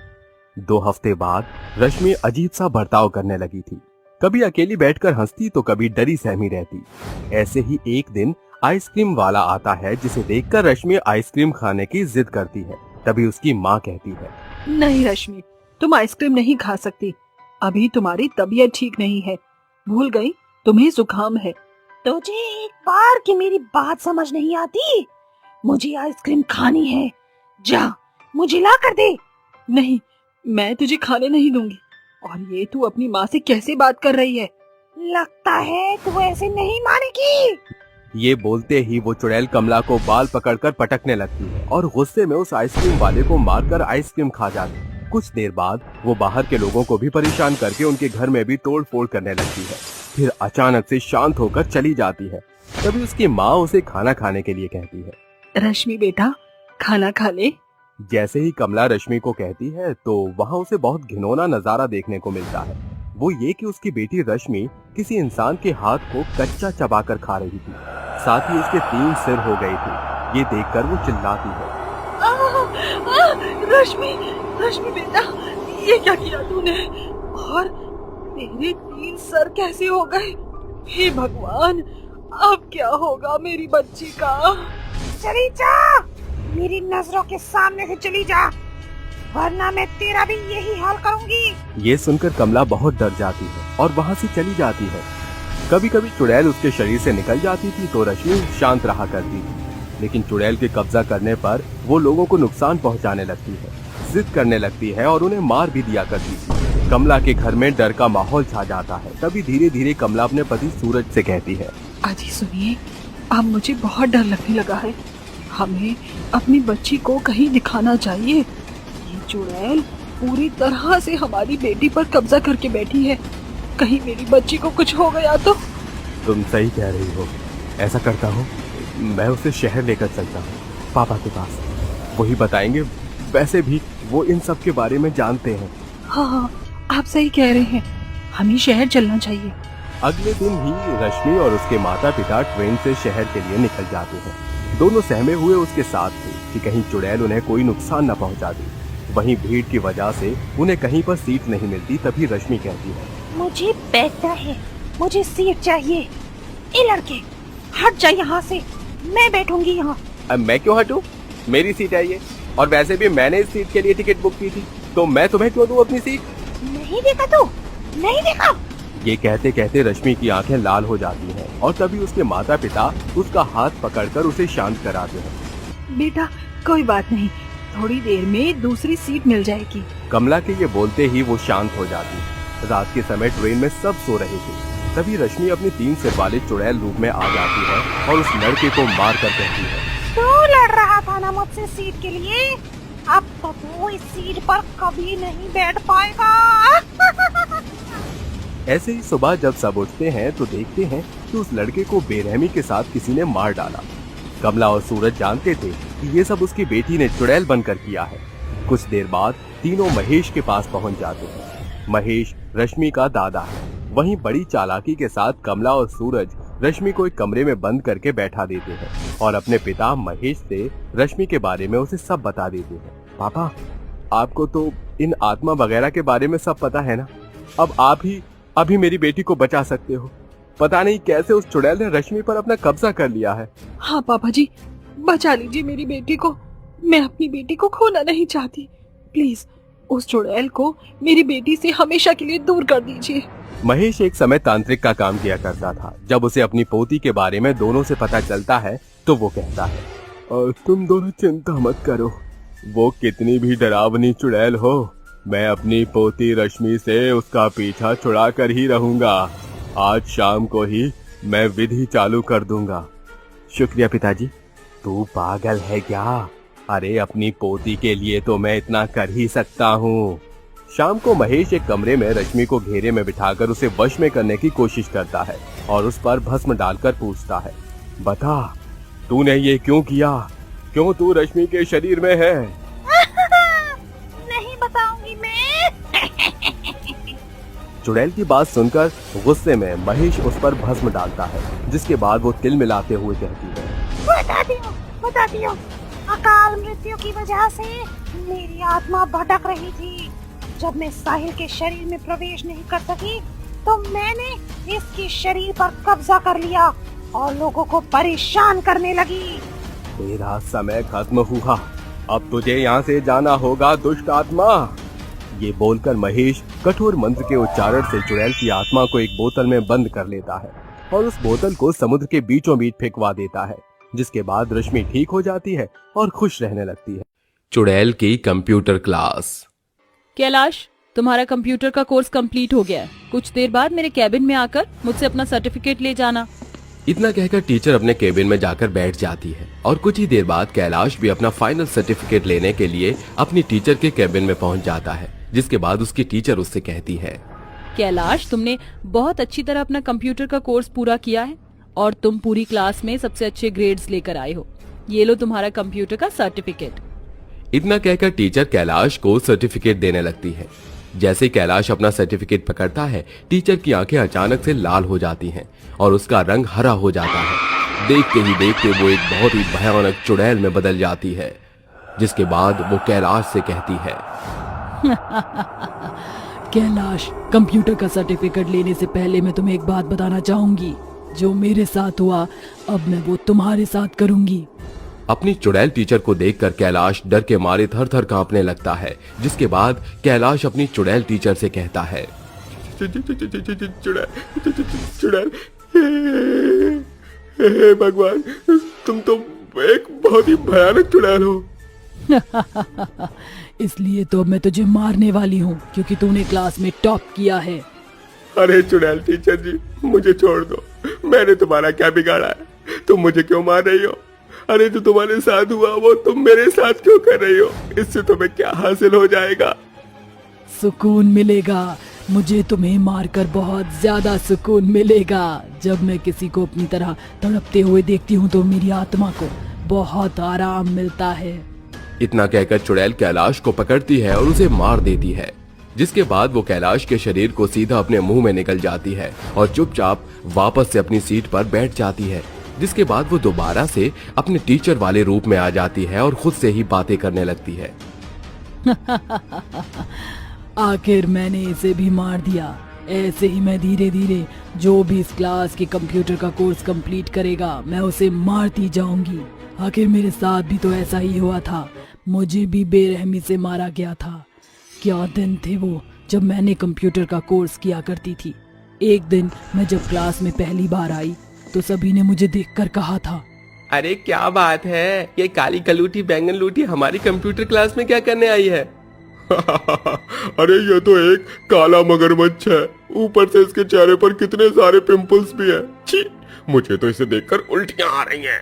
2 हफ्ते बाद रश्मि अजीब सा बर्ताव करने लगी थी। कभी अकेली बैठकर हंसती तो कभी डरी सहमी रहती। ऐसे ही एक दिन आइसक्रीम वाला आता है, जिसे देखकर रश्मि आइसक्रीम खाने की जिद करती है। तभी उसकी माँ कहती है, नहीं रश्मि, तुम आइसक्रीम नहीं खा सकती, अभी तुम्हारी तबीयत ठीक नहीं है। भूल गई, तुम्हें जुकाम है। तुझे एक बार की मेरी बात समझ नहीं आती? मुझे आइसक्रीम खानी है, जा मुझे ला कर दे। नहीं, मैं तुझे खाने नहीं दूंगी। और ये तू अपनी माँ से कैसे बात कर रही है? लगता है तू ऐसे नहीं मानेगी। ये बोलते ही वो चुड़ैल कमला को बाल पकड़कर पटकने लगती है और गुस्से में उस आइसक्रीम वाले को मारकर आइसक्रीम खा जाती है। कुछ देर बाद वो बाहर के लोगों को भी परेशान करके उनके घर में भी तोड़ फोड़ करने लगती है। फिर अचानक से शांत होकर चली जाती है। तभी उसकी माँ उसे खाना खाने के लिए कहती है, रश्मि बेटा, खाना खा ले। जैसे ही कमला रश्मि को कहती है तो वहाँ उसे बहुत घिनौना नजारा देखने को मिलता है। वो ये कि उसकी बेटी रश्मि किसी इंसान के हाथ को कच्चा चबाकर खा रही थी। साथ ही उसके 3 सिर हो गए थे। ये देखकर वो चिल्लाती है, रश्मि, रश्मि बेटा, ये क्या किया तूने? और तेरे 3 सर कैसे हो गए? हे भगवान, अब क्या होगा मेरी बच्ची का? चली जा, मेरी नजरों के सामने से चली जा, वरना मैं तेरा भी यही हाल करूंगी। ये सुनकर कमला बहुत डर जाती है और वहाँ से चली जाती है। कभी कभी चुड़ैल उसके शरीर से निकल जाती थी तो रश्मि शांत रहा करती थी, लेकिन चुड़ैल के कब्जा करने पर वो लोगों को नुकसान पहुंचाने लगती है, जिद करने लगती है और उन्हें मार भी दिया करती थी। कमला के घर में डर का माहौल छा जाता है। तभी धीरे धीरे कमला अपने पति सूरज से कहती है, अजी सुनिए, अब मुझे बहुत डर लगने लगा है। हमें अपनी बच्ची को कहीं दिखाना चाहिए। ये चुड़ैल पूरी तरह से हमारी बेटी पर कब्जा करके बैठी है। कहीं मेरी बच्ची को कुछ हो गया तो? तुम सही कह रही हो। ऐसा करता हूँ, मैं उसे शहर लेकर चलता हूँ, पापा के पास। वही बताएंगे। वैसे भी वो इन सब के बारे में जानते हैं। हाँ, आप सही कह रहे हैं, हमें शहर चलना चाहिए। अगले दिन ही रश्मि और उसके माता पिता ट्रेन से शहर के लिए निकल जाते हैं। दोनों सहमे हुए उसके साथ थे कि कहीं चुड़ैल उन्हें कोई नुकसान न पहुंचा दे। वहीं भीड़ की वजह से उन्हें कहीं पर सीट नहीं मिलती। तभी रश्मि कहती है, मुझे बैठना है, मुझे सीट चाहिए। ए लड़के, हट जा यहाँ से, मैं बैठूंगी यहाँ। अब मैं क्यों हटूं? मेरी सीट है ये, और वैसे भी मैंने इस सीट के लिए टिकट बुक की थी, तो मैं तुम्हें क्यों दूं अपनी सीट? नहीं देखा तू? नहीं देखा? ये कहते कहते रश्मि की आंखें लाल हो जाती हैं और तभी उसके माता पिता उसका हाथ पकड़कर उसे शांत कराते हैं। बेटा कोई बात नहीं, थोड़ी देर में दूसरी सीट मिल जाएगी। कमला के ये बोलते ही वो शांत हो जाती। रात के समय ट्रेन में सब सो रहे थे। तभी रश्मि अपनी 3 सिर वाले चुड़ैल रूप में आ जाती है और उस लड़के को मार कर कहती है, तू लड़ रहा था ना मुझसे सीट के लिए, अब तो तू इस सीट पर कभी नहीं बैठ पाएगा। ऐसे ही सुबह जब सब उठते हैं तो देखते हैं कि उस लड़के को बेरहमी के साथ किसी ने मार डाला। कमला और सूरज जानते थे कि ये सब उसकी बेटी ने चुड़ैल बनकर किया है। कुछ देर बाद तीनों महेश के पास पहुंच जाते हैं। महेश रश्मि का दादा है। वहीं बड़ी चालाकी के साथ कमला और सूरज रश्मि को एक कमरे में बंद करके बैठा देते हैं और अपने पिता महेश से रश्मि के बारे में उसे सब बता देते हैं। पापा, आपको तो इन आत्मा वगैरह के बारे में सब पता है ना? अब आप ही अभी मेरी बेटी को बचा सकते हो। पता नहीं कैसे उस चुड़ैल ने रश्मि पर अपना कब्जा कर लिया है। हाँ पापा जी, बचा लीजिए मेरी बेटी को। मैं अपनी बेटी को खोना नहीं चाहती। प्लीज उस चुड़ैल को मेरी बेटी से हमेशा के लिए दूर कर दीजिए। महेश एक समय तांत्रिक का काम किया करता था। जब उसे अपनी पोती के बारे में दोनों से पता चलता है तो वो कहता है, और तुम दोनों चिंता मत करो, वो कितनी भी डरावनी चुड़ैल हो, मैं अपनी पोती रश्मि से उसका पीछा छुड़ा कर ही रहूंगा। आज शाम को ही मैं विधि चालू कर दूंगा। शुक्रिया पिताजी। तू पागल है क्या? अरे अपनी पोती के लिए तो मैं इतना कर ही सकता हूँ। शाम को महेश एक कमरे में रश्मि को घेरे में बिठाकर उसे वश में करने की कोशिश करता है और उस पर भस्म डालकर पूछता है, बता तूने ये क्यों किया? क्यों तू रश्मि के शरीर में है? नहीं बताऊंगी मैं। चुड़ैल की बात सुनकर गुस्से में महेश उस पर भस्म डालता है, जिसके बाद वो तिल मिलाते हुए कहती है, बता दियो। अकाल मृत्यु की वजह से मेरी आत्मा भटक रही थी। जब मैं साहिल के शरीर में प्रवेश नहीं कर सकी तो मैंने इसके शरीर पर कब्जा कर लिया और लोगों को परेशान करने लगी। तेरा समय खत्म हुआ, अब तुझे यहाँ से जाना होगा दुष्ट आत्मा। ये बोलकर महेश कठोर मंत्र के उच्चारण से चुड़ैल की आत्मा को एक बोतल में बंद कर लेता है और उस बोतल को समुद्र के बीचों बीच फेंकवा देता है, जिसके बाद रश्मि ठीक हो जाती है और खुश रहने लगती है। चुड़ैल की कंप्यूटर क्लास। कैलाश, तुम्हारा कंप्यूटर का कोर्स कंप्लीट हो गया है। कुछ देर बाद मेरे कैबिन में आकर मुझसे अपना सर्टिफिकेट ले जाना। इतना कहकर टीचर अपने केबिन में जाकर बैठ जाती है और कुछ ही देर बाद कैलाश भी अपना फाइनल सर्टिफिकेट लेने के लिए अपनी टीचर के केबिन में पहुंच जाता है, जिसके बाद उसकी टीचर उससे कहती है, कैलाश, तुमने बहुत अच्छी तरह अपना कंप्यूटर का कोर्स पूरा किया है और तुम पूरी क्लास में सबसे अच्छे ग्रेड्स लेकर आए हो। ये लो तुम्हारा कंप्यूटर का सर्टिफिकेट। इतना कहकर टीचर कैलाश को सर्टिफिकेट देने लगती है। जैसे कैलाश अपना सर्टिफिकेट पकड़ता है, टीचर की आंखें अचानक से लाल हो जाती हैं और उसका रंग हरा हो जाता है। देखते ही देखते वो एक बहुत ही भयानक चुड़ैल में बदल जाती है, जिसके बाद वो कैलाश से कहती है, कैलाश, कंप्यूटर का सर्टिफिकेट लेने से पहले मैं तुम्हें एक बात बताना चाहूंगी। जो मेरे साथ हुआ अब मैं वो तुम्हारे साथ करूंगी। अपनी चुड़ैल टीचर को देखकर कैलाश डर के मारे थर थर कांपने लगता है, जिसके बाद कैलाश अपनी चुड़ैल टीचर से कहता है, चुड़ैल, हे भगवान, तुम तो एक बहुत ही भयानक चुड़ैल हो। इसलिए तो अब मैं तुझे मारने वाली हूँ, क्योंकि तूने क्लास में टॉप किया है। अरे चुड़ैल टीचर जी, मुझे छोड़ दो। मैंने तुम्हारा क्या बिगाड़ा है? तुम मुझे क्यों मार रही हो? अरे जो तुम्हारे साथ हुआ वो तुम मेरे साथ क्यों कर रही हो? इससे तुम्हें क्या हासिल हो जाएगा? सुकून मिलेगा। मुझे तुम्हें मारकर बहुत ज्यादा सुकून मिलेगा। जब मैं किसी को अपनी तरह तड़पते हुए देखती हूँ तो मेरी आत्मा को बहुत आराम मिलता है। इतना कहकर चुड़ैल कैलाश को पकड़ती है और उसे मार देती है, जिसके बाद वो कैलाश के शरीर को सीधा अपने मुंह में निकल जाती है और चुपचाप वापस से अपनी सीट पर बैठ जाती है। जिसके बाद वो दोबारा से अपने टीचर वाले रूप में आ जाती है और खुद से ही बातें करने लगती है। आखिर मैंने इसे भी मार दिया। ऐसे ही मैं धीरे धीरे जो भी इस क्लास के कंप्यूटर का कोर्स कंप्लीट करेगा मैं उसे मारती जाऊंगी। आखिर मेरे साथ भी तो ऐसा ही हुआ था, मुझे भी बेरहमी से मारा गया था। क्या दिन थे वो जब मैंने कंप्यूटर का कोर्स किया करती थी। एक दिन मैं जब क्लास में पहली बार आई तो सभी ने मुझे देखकर कहा था, अरे क्या बात है, ये काली कलूटी बैंगन लूटी हमारी कंप्यूटर क्लास में क्या करने आई है? अरे ये तो एक काला मगरमच्छ है, ऊपर से इसके चेहरे पर कितने सारे पिंपल्स भी हैं। छी, मुझे तो इसे देखकर उल्टियां आ रही हैं।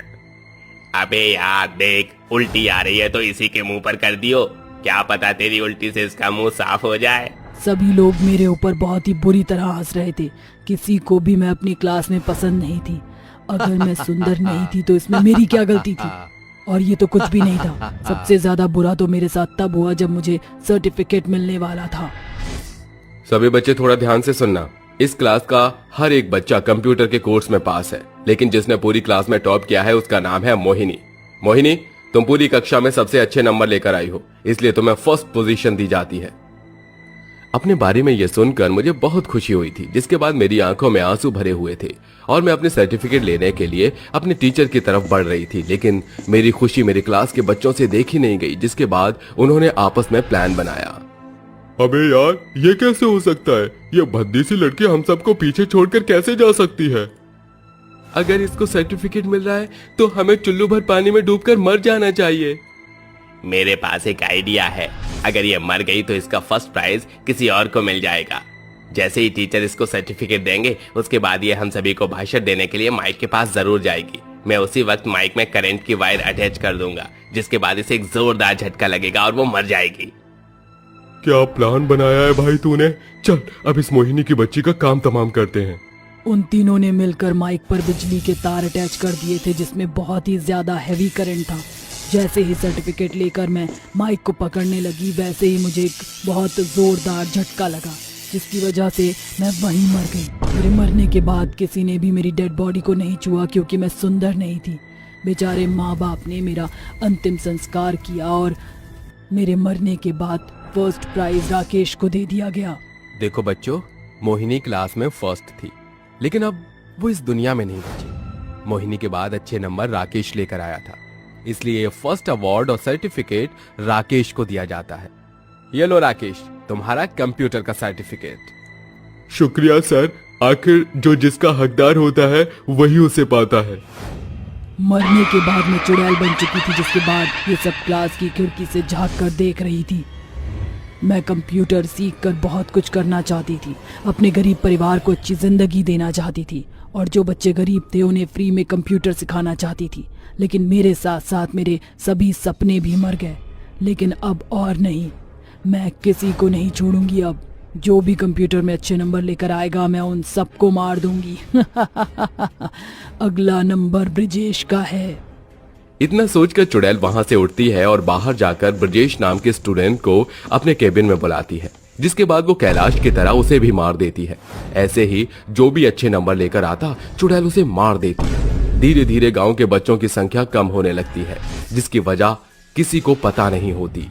अबे यार देख, उल्टी आ रही है तो इसी के मुंह पर कर दियो, क्या पता तेरी उल्टी से इसका मुंह साफ हो जाए। सभी लोग मेरे ऊपर बहुत ही बुरी तरह हंस रहे थे। किसी को भी मैं अपनी क्लास में पसंद नहीं थी। अगर मैं सुंदर नहीं थी तो इसमें मेरी क्या गलती थी? और ये तो कुछ भी नहीं था। सबसे ज्यादा बुरा तो मेरे साथ तब हुआ जब मुझे सर्टिफिकेट मिलने वाला था। सभी बच्चे थोड़ा ध्यान से सुनना। इस क्लास का हर एक बच्चा कंप्यूटर के कोर्स में पास है, लेकिन जिसने पूरी क्लास में टॉप किया है उसका नाम है मोहिनी। मोहिनी, तुम पूरी कक्षा में सबसे अच्छे नंबर लेकर आई हो, इसलिए तुम्हें फर्स्ट पोजीशन दी जाती है। अपने बारे में यह सुनकर मुझे बहुत खुशी हुई थी, जिसके बाद मेरी आंखों में आंसू भरे हुए थे और मैं अपने सर्टिफिकेट लेने के लिए अपने टीचर की तरफ बढ़ रही थी। लेकिन मेरी खुशी मेरी क्लास के बच्चों से देखी नहीं गई, जिसके बाद उन्होंने आपस में प्लान बनाया। अबे यार, ये कैसे हो सकता है? ये भद्दी सी लड़की हम सबको पीछे छोड़कर कैसे जा सकती है? अगर इसको सर्टिफिकेट मिल रहा है तो हमें चुल्लू भर पानी में डूबकर मर जाना चाहिए। मेरे पास एक आइडिया है, अगर ये मर गई तो इसका फर्स्ट प्राइज किसी और को मिल जाएगा। जैसे ही टीचर इसको सर्टिफिकेट देंगे उसके बाद ये हम सभी को भाषण देने के लिए माइक के पास जरूर जाएगी। मैं उसी वक्त माइक में करंट की वायर अटैच कर दूंगा, जिसके बाद इसे एक जोरदार झटका लगेगा और वो मर जाएगी। क्या प्लान बनाया है भाई तूने? चल अब इस मोहिनी की बच्ची का काम तमाम करते हैं। उन तीनों ने मिलकर माइक पर बिजली के तार अटैच कर दिए थे, जिसमें बहुत ही ज्यादा हैवी करंट था। जैसे ही सर्टिफिकेट लेकर मैं माइक को पकड़ने लगी, वैसे ही मुझे एक बहुत जोरदार झटका लगा, जिसकी वजह से मैं वहीं मर गई। मेरे मरने के बाद किसी ने भी मेरी डेड बॉडी को नहीं छुआ, क्योंकि मैं सुंदर नहीं थी। बेचारे माँ बाप ने मेरा अंतिम संस्कार किया और मेरे मरने के बाद फर्स्ट प्राइज राकेश को दे दिया गया। देखो बच्चों, मोहिनी क्लास में फर्स्ट थी, लेकिन अब वो इस दुनिया में नहीं बची। मोहिनी के बाद अच्छे नंबर राकेश लेकर आया था, इसलिए ये फर्स्ट अवार्ड और सर्टिफिकेट राकेश को दिया जाता है। ये लो राकेश, तुम्हारा कंप्यूटर का सर्टिफिकेट। शुक्रिया सर, आखिर जो जिसका हकदार होता है वही उसे पाता है। मरने के बाद मैं चुड़ैल बन चुकी थी, जिसके बाद ये सब क्लास की खिड़की से झांक कर देख रही थी। मैं कंप्यूटर सीखकर बहुत कुछ करना चाहती थी, अपने गरीब परिवार को अच्छी जिंदगी देना चाहती थी, और जो बच्चे गरीब थे उन्हें फ्री में कंप्यूटर सिखाना चाहती थी। लेकिन मेरे साथ साथ मेरे सभी सपने भी मर गए। लेकिन अब और नहीं, मैं किसी को नहीं छोड़ूंगी। अब जो भी कंप्यूटर में अच्छे नंबर लेकर आएगा मैं उन सबको मार दूंगी। अगला नंबर ब्रिजेश का है। इतना सोचकर चुड़ैल वहां से उठती है और बाहर जाकर ब्रजेश नाम के स्टूडेंट को अपने केबिन में बुलाती है, जिसके बाद वो कैलाश की तरह उसे भी मार देती है। ऐसे ही जो भी अच्छे नंबर लेकर आता चुड़ैल उसे मार देती है। धीरे धीरे गांव के बच्चों की संख्या कम होने लगती है, जिसकी वजह किसी को पता नहीं होती।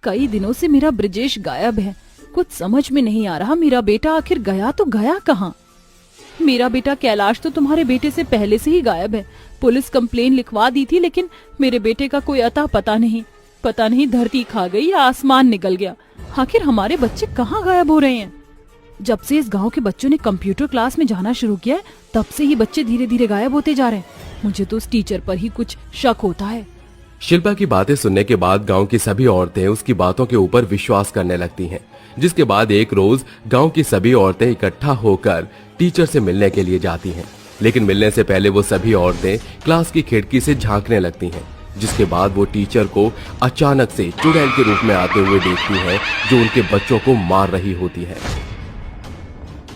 कई दिनों से मेरा ब्रिजेश गायब है। कुछ समझ में नहीं आ रहा, मेरा बेटा आखिर गया तो गया कहाँ? मेरा बेटा कैलाश तो तुम्हारे बेटे से पहले से ही गायब है। पुलिस कंप्लेन लिखवा दी थी, लेकिन मेरे बेटे का कोई अता पता नहीं। पता नहीं धरती खा गई या आसमान निकल गया। आखिर हमारे बच्चे कहाँ गायब हो रहे हैं? जब से इस गांव के बच्चों ने कंप्यूटर क्लास में जाना शुरू किया है, तब से ही बच्चे धीरे धीरे गायब होते जा रहे हैं। मुझे तो उस टीचर पर ही कुछ शक होता है। शिल्पा की बातें सुनने के बाद गांव की सभी औरतें उसकी बातों के ऊपर विश्वास करने लगती हैं, जिसके बाद एक रोज गांव की सभी औरतें इकट्ठा होकर टीचर से मिलने के लिए जाती हैं। लेकिन मिलने से पहले वो सभी औरतें क्लास की खिड़की से झांकने लगती हैं, जिसके बाद वो टीचर को अचानक से चुड़ैल के रूप में आते हुए देखती हैं, जो उनके बच्चों को मार रही होती है।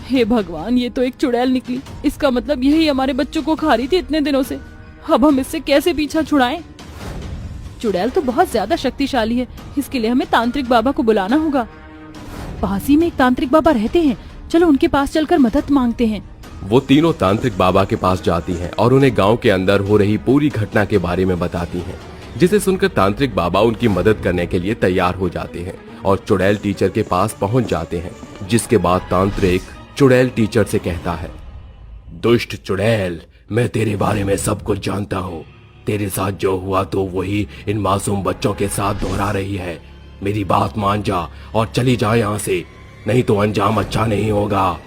हे भगवान, ये तो एक चुड़ैल निकली। इसका मतलब यही हमारे बच्चों को खा रही थी इतने दिनों से। अब हम इससे कैसे पीछा छुड़ाएं? चुड़ैल तो बहुत ज्यादा शक्तिशाली है, इसके लिए हमें तांत्रिक बाबा को बुलाना होगा। पास ही में एक तांत्रिक बाबा रहते हैं, चलो उनके पास चलकर मदद मांगते हैं। वो तीनों तांत्रिक बाबा के पास जाती हैं और उन्हें गांव के अंदर हो रही पूरी घटना के बारे में बताती हैं, जिसे सुनकर तांत्रिक बाबा उनकी मदद करने के लिए तैयार हो जाते हैं और चुड़ैल टीचर के पास पहुंच जाते हैं। जिसके बाद तांत्रिक चुड़ैल टीचर से कहता है, दुष्ट चुड़ैल, मैं तेरे बारे में सब कुछ जानता हूँ। तेरे साथ जो हुआ तो वही इन मासूम बच्चों के साथ दोहरा रही है। मेरी बात मान जा और चली जा यहाँ से। नहीं तो अंजाम अच्छा नहीं होगा।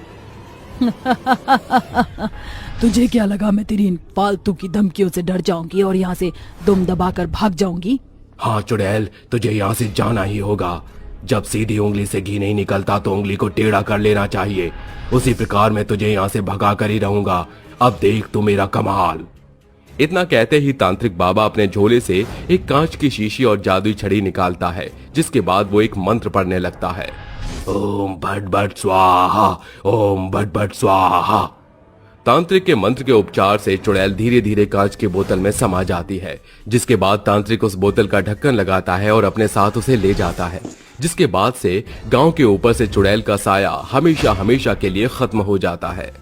तुझे क्या लगा मैं तेरी इन फालतू की धमकियों से डर जाऊंगी और यहाँ से दुम दबाकर भाग जाऊंगी? हाँ चुड़ैल, तुझे यहाँ से जाना ही होगा। जब सीधी उंगली से घी नहीं निकलता तो उंगली को टेढ़ा कर लेना चाहिए। उसी प्रकार मैं तुझे यहाँ से भगा कर ही रहूंगा। अब देख तू मेरा कमाल। इतना कहते ही तांत्रिक बाबा अपने झोले से एक कांच की शीशी और जादुई छड़ी निकालता है, जिसके बाद वो एक मंत्र पढ़ने लगता है। ओम भट भट स्वाहा, ओम भट भट स्वाहा। तांत्रिक के मंत्र के उपचार से चुड़ैल धीरे धीरे कांच की बोतल में समा जाती है, जिसके बाद तांत्रिक उस बोतल का ढक्कन लगाता है और अपने साथ उसे ले जाता है, जिसके बाद से गांव के ऊपर से चुड़ैल का साया हमेशा हमेशा के लिए खत्म हो जाता है।